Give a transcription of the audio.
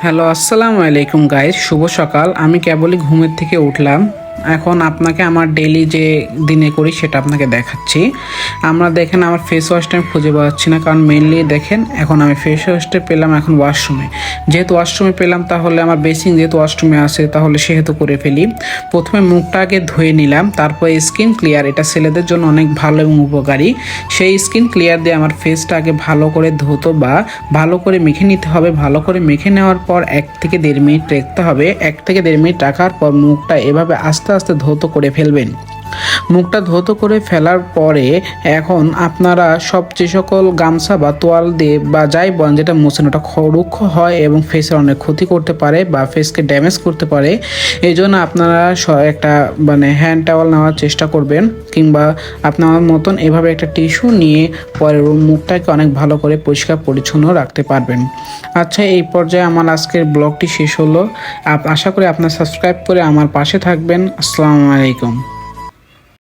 Hello, আসসালামু আলাইকুম guys. শুভ সকাল। আমি কেবলই ঘুমের থেকে উঠলাম। এখন আপনাকে আমার ডেইলি যে দিনে করি সেটা আপনাকে দেখাচ্ছি। আমরা দেখেন আমার ফেস ওয়াশটা আমি খুঁজে পাচ্ছি না, কারণ মেনলি দেখেন এখন আমি ফেস ওয়াশটা পেলাম এখন ওয়াশরুমে। যেহেতু ওয়াশরুমে পেলাম তাহলে আমার বেসিন যেহেতু ওয়াশরুমে আছে তাহলে সেহেতু করে ফেলি। প্রথমে মুখটা আগে ধুয়ে নিলাম, তারপরে স্কিন ক্লিয়ার, এটা ছেলেদের জন্য অনেক ভালো এবং উপকারী। সেই স্কিন ক্লিয়ার দিয়ে আমার ফেসটা আগে ভালো করে ধুতো বা ভালো করে মেখে নিতে হবে। ভালো করে মেখে নেওয়ার পর 1 থেকে 1.5 মিনিট রাখতে হবে। 1 থেকে 1.5 মিনিট রাখার পর মুখটা এভাবে আস্তে আস্তে ধৌত করে ফেলবেন। মুখটা ধৌত করে ফেলার পরে এখন আপনারা যে সকল গামছা বা তোয়াল দিয়ে বা যাই বলেন যেটা মোছেন ওটা রুক্ষ হয় এবং ফেসের অনেক ক্ষতি করতে পারে বা ফেসকে ড্যামেজ করতে পারে। এই জন্য আপনারা একটা হ্যান্ড টাওয়াল নেওয়ার চেষ্টা করবেন, কিংবা আপনার মতন এভাবে একটা টিস্যু নিয়ে পরে মুখটাকে অনেক ভালো করে পরিষ্কার পরিচ্ছন্ন রাখতে পারবেন। আচ্ছা, এই পর্যায়ে আমার আজকের ব্লগটি শেষ হলো। আশা করি আপনারা সাবস্ক্রাইব করে আমার পাশে থাকবেন। আসসালামু আলাইকুম।